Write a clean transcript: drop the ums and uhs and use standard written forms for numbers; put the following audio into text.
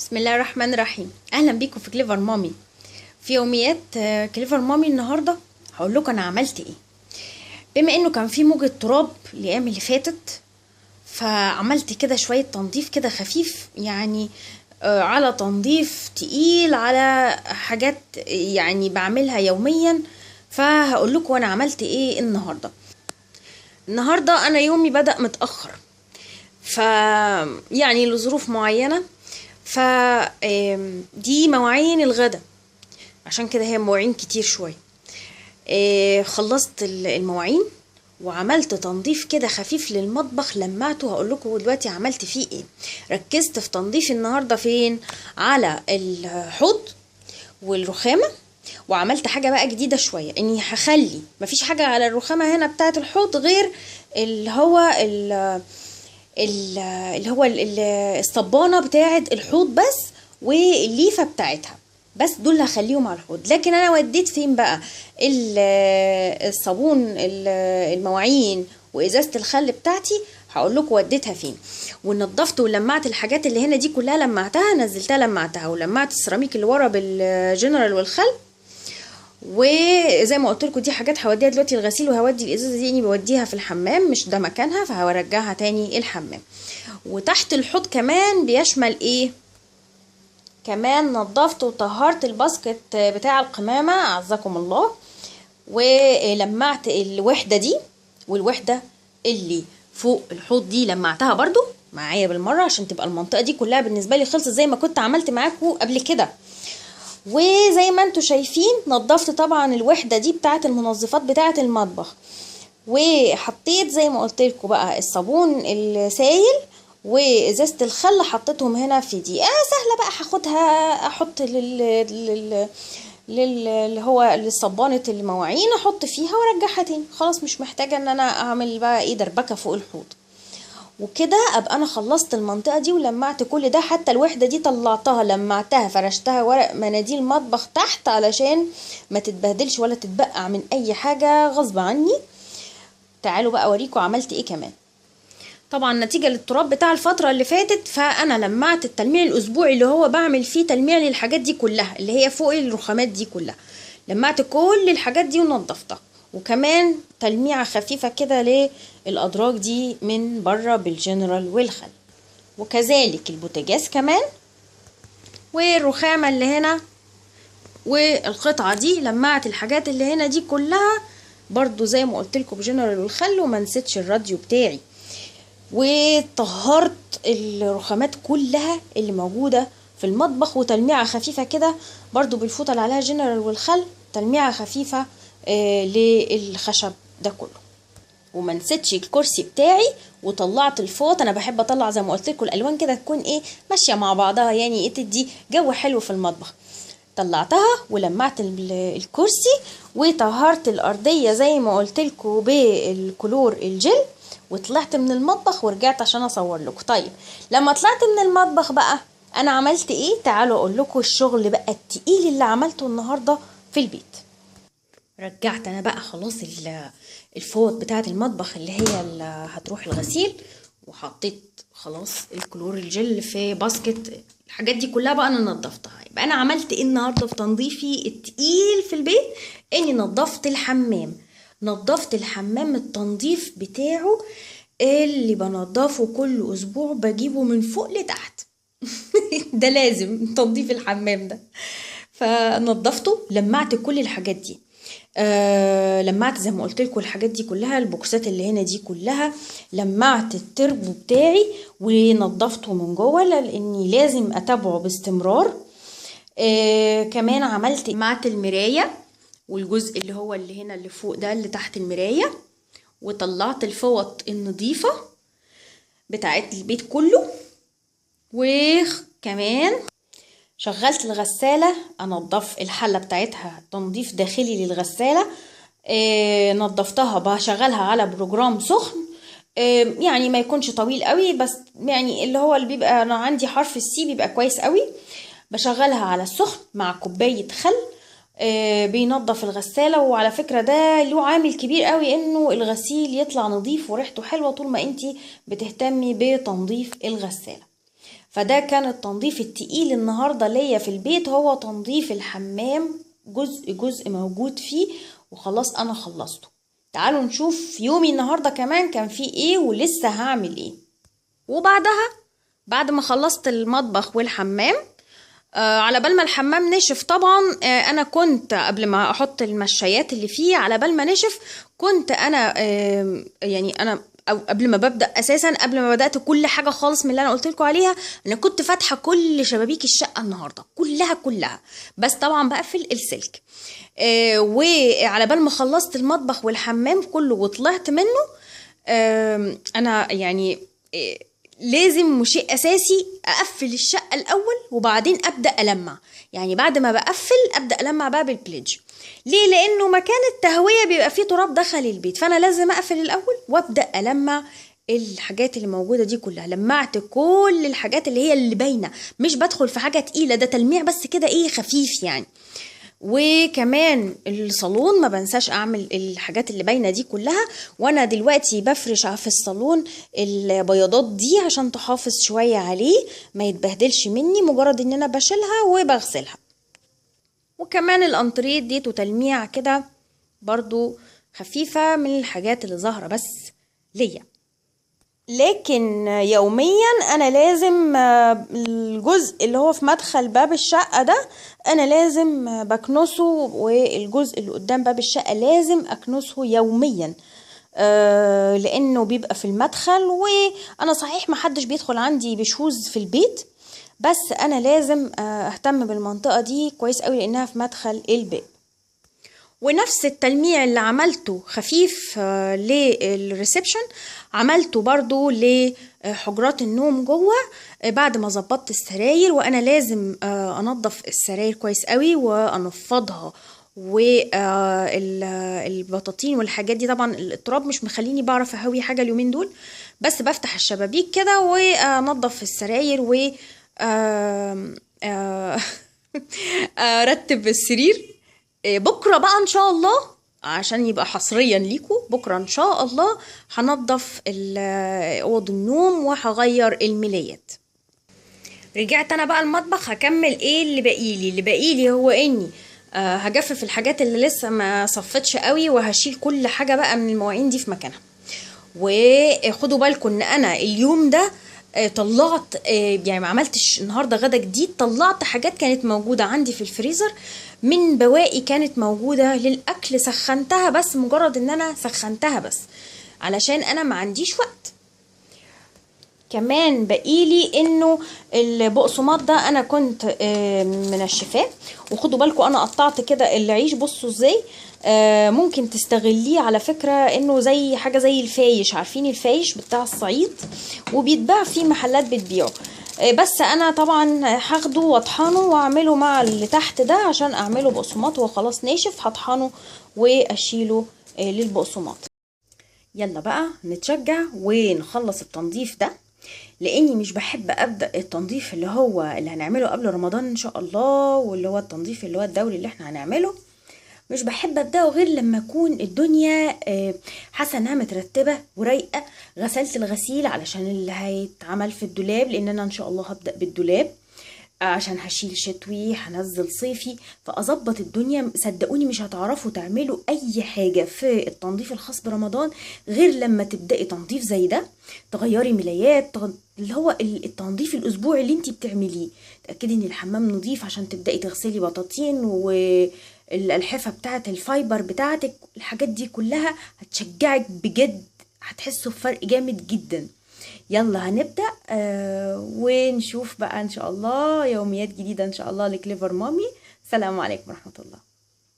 بسم الله الرحمن الرحيم. اهلا بيكم في كليفر مامي. في يوميات كليفر مامي النهارده هقول لكم انا عملت ايه. بما انه كان في موجة تراب الايام اللي فاتت، فعملت كده شويه تنظيف كده خفيف، يعني على تنظيف تقيل على حاجات يعني بعملها يوميا. فهقول لكم انا عملت ايه النهارده انا يومي بدأ متأخر، ف يعني لظروف معينة. ف دي مواعين الغدا، عشان كده هي مواعين كتير شوية. خلصت المواعين وعملت تنظيف كده خفيف للمطبخ، لمعته. هقول لكم دلوقتي عملت فيه ايه. ركزت في تنظيف النهارده فين؟ على الحوض والرخامة. وعملت حاجة بقى جديدة شوية، اني هخلي مفيش حاجة على الرخامة هنا بتاعة الحوض غير اللي هو الصبانة بتاعة الحوض بس، والليفة بتاعتها بس، دول هخليهم على الحوض. لكن انا وديت فين بقى الصابون، المواعين، وازازة الخل بتاعتي. هقول لكم وديتها فين. ونضفت ولمعت الحاجات اللي هنا دي كلها، لمعتها نزلتها لمعتها، ولمعت السيراميك اللي ورا بالجنرال والخل. وزي ما قلت لكم دي حاجات هوديها دلوقتي الغسيل، وهودي الازازه دي اني بوديها في الحمام، مش ده مكانها، فهرجعها تاني الحمام. وتحت الحوض كمان بيشمل ايه؟ كمان نظفت وطهرت الباسكت بتاع القمامه، اعزكم الله. ولمعت الوحده دي، والوحده اللي فوق الحوض دي لمعتها برضو معايا بالمره، عشان تبقى المنطقه دي كلها بالنسبه لي خلصت زي ما كنت عملت معاكم قبل كده. وزي ما انتوا شايفين نظفت طبعا الوحده دي بتاعه المنظفات بتاعه المطبخ. وحطيت زي ما قلت لكم بقى الصابون السائل وازازه الخل، حطيتهم هنا في دي. سهله بقى، هاخدها احط اللي هو للصبانه المواعين، احط فيها وارجعها تاني. خلاص مش محتاجه ان انا اعمل بقى ايه دربكه فوق الحوض. وكده ابقى انا خلصت المنطقه دي ولمعت كل ده. حتى الوحده دي طلعتها لمعتها، فرشتها ورق مناديل مطبخ تحت علشان ما تتبهدلش ولا تتبقع من اي حاجه غصب عني. تعالوا بقى اوريكم عملت ايه كمان. طبعا نتيجه للتراب بتاع الفتره اللي فاتت، فانا لمعت التلميع الاسبوعي اللي هو بعمل فيه تلميع للحاجات دي كلها اللي هي فوق الرخامات دي كلها. لمعت كل الحاجات دي ونضفتها، وكمان تلميعه خفيفه كده للادراج دي من بره بالجنرال والخل. وكذلك البوتاجاز كمان، والرخامه اللي هنا، والقطعه دي لمعت الحاجات اللي هنا دي كلها برضو زي ما قلت لكم بجنرال والخل. وما نسيتش الراديو بتاعي. وطهرت الرخامات كلها اللي موجوده في المطبخ، وتلميعه خفيفه كده برضو بالفوطه اللي عليها جنرال والخل، تلميعه خفيفه للخشب ده كله. وما نسيتش الكرسي بتاعي، وطلعت الفوط. انا بحب اطلع زي ما قلت لكم الالوان كده تكون ايه ماشيه مع بعضها، يعني ايه تدي جو حلو في المطبخ. طلعتها ولمعت الكرسي، وطهرت الارضيه زي ما قلت لكم بالكلور الجل. وطلعت من المطبخ ورجعت عشان اصور لكم. طيب لما طلعت من المطبخ بقى انا عملت ايه؟ تعالوا اقول لكم الشغل بقى التقيل اللي عملته النهارده في البيت. رجعت انا بقى خلاص الفوط بتاعه المطبخ اللي هتروح الغسيل، وحطيت خلاص الكلور الجل في باسكت. الحاجات دي كلها بقى انا نظفتها. يبقى انا عملت ايه النهارده في تنظيفي التقيل في البيت؟ اني نظفت الحمام. نظفت الحمام التنظيف بتاعه اللي بنضفه كل اسبوع، بجيبه من فوق لتحت. ده لازم تنظيف الحمام ده. فنظفته، لمعت كل الحاجات دي. لمعت زي ما قلت لكم الحاجات دي كلها، البوكسات اللي هنا دي كلها. لمعت التربو بتاعي ونظفته من جوه لاني لازم اتابعه باستمرار. كمان لمعت المرايه، والجزء اللي هو اللي هنا اللي فوق ده اللي تحت المرايه. وطلعت الفوط النظيفه بتاعت البيت كله. وكمان شغلت الغسالة انضف الحلة بتاعتها تنظيف داخلي للغسالة. نظفتها بشغلها على بروجرام سخن، يعني ما يكونش طويل قوي، بس يعني اللي هو اللي بيبقى انا عندي حرف السي بيبقى كويس قوي. بشغلها على السخن مع كوباية خل. بينظف الغسالة. وعلى فكرة ده له عامل كبير قوي انه الغسيل يطلع نظيف وريحته حلوة طول ما انتي بتهتمي بتنظيف الغسالة. فده كان التنظيف التقيل النهاردة ليا في البيت، هو تنظيف الحمام جزء موجود فيه، وخلاص انا خلصته. تعالوا نشوف يومي النهاردة كمان كان فيه ايه ولسه هعمل ايه. وبعدها بعد ما خلصت المطبخ والحمام، على بال ما الحمام نشف طبعا، انا كنت قبل ما احط المشايات اللي فيه، على بال ما نشف كنت انا يعني انا او قبل ما ببدا اساسا، قبل ما بدات كل حاجه خالص من اللي انا قلت لكم عليها، انا كنت فاتحه كل شبابيك الشقه النهارده كلها، بس طبعا بقفل السلك. وعلى بال ما خلصت المطبخ والحمام كله وطلعت منه، انا يعني لازم شيء اساسي اقفل الشقه الاول وبعدين ابدا المع. يعني بعد ما بقفل ابدا المع بقى بالبليدج. ليه؟ لانه مكان التهويه بيبقى فيه تراب دخل البيت، فانا لازم اقفل الاول وابدا المع الحاجات اللي موجوده دي كلها. لمعت كل الحاجات اللي هي اللي باينه، مش بدخل في حاجه تقيله، ده تلميع بس كده ايه خفيف يعني. وكمان الصالون ما بنساش اعمل الحاجات اللي باينه دي كلها. وانا دلوقتي بفرش في الصالون البياضات دي عشان تحافظ شويه عليه ما يتبهدلش مني، مجرد ان انا بشيلها وبغسلها. وكمان الانتريه ديته تلميع كده برضو خفيفه من الحاجات اللي ظاهره بس ليا. لكن يوميا انا لازم الجزء اللي هو في مدخل باب الشقة ده انا لازم بكنسه، والجزء اللي قدام باب الشقة لازم اكنسه يوميا، لانه بيبقى في المدخل. وانا صحيح محدش بيدخل عندي بشوز في البيت، بس انا لازم اهتم بالمنطقة دي كويس قوي لانها في مدخل الباب. ونفس التلميع اللي عملته خفيف للريسبشن عملته برضو لحجرات النوم جوه. بعد ما ظبطت السراير، وانا لازم انضف السراير كويس قوي وانفضها، والبطاطين والحاجات دي. طبعا التراب مش مخليني بعرف اهوي حاجه اليومين دول، بس بفتح الشبابيك كده وانضف السراير و ارتب السرير. بكرة بقى ان شاء الله، عشان يبقى حصريا ليكم، بكرة ان شاء الله هنضف اوض النوم وهغير الملايات. رجعت انا بقى المطبخ هكمل ايه اللي باقيلي هو اني هجفف الحاجات اللي لسه ما صفتش قوي، وهشيل كل حاجة بقى من المواعين دي في مكانها. وخدوا بالكم ان انا اليوم ده طلعت يعني ما عملتش النهارده غدا جديد، طلعت حاجات كانت موجوده عندي في الفريزر من بواقي كانت موجوده للاكل، سخنتها بس، مجرد ان انا سخنتها بس علشان انا ما عنديش وقت. كمان بقيلي انه البقسماط ده انا كنت منشفاه. وخدوا بالكم انا قطعت كده العيش، بصوا ازاي. ممكن تستغليه على فكرة انه زي حاجة زي الفايش، عارفين الفايش بتاع الصعيد وبيتباع في محلات بتبيعه. بس انا طبعا هاخده واطحنه واعمله مع اللي تحت ده عشان اعمله بقسماط. وخلاص ناشف هطحنه واشيله للبقسماط. يلا بقى نتشجع ونخلص التنظيف ده، لاني مش بحب ابدا التنظيف اللي هنعمله قبل رمضان ان شاء الله، واللي هو التنظيف اللي هو الدوري اللي احنا هنعمله. مش بحب ابداه غير لما اكون الدنيا حاسه انها مترتبه ورايقه. غسلت الغسيل علشان اللي هيتعمل في الدولاب، لان انا ان شاء الله هبدا بالدولاب عشان هشيل شتوي هنزل صيفي، فاظبط الدنيا. صدقوني مش هتعرفوا تعملوا اي حاجه في التنظيف الخاص برمضان غير لما تبداي تنظيف زي ده، تغيري ملايات، اللي هو التنظيف الاسبوعي اللي انتي بتعمليه. تاكدي ان الحمام نظيف عشان تبداي تغسلي بطاطين والالحفه بتاعه الفايبر بتاعتك. الحاجات دي كلها هتشجعك بجد، هتحسوا بفرق جامد جدا. يلا هنبدأ ونشوف بقى ان شاء الله يوميات جديدة ان شاء الله لكليفر مامي. السلام عليكم ورحمة الله.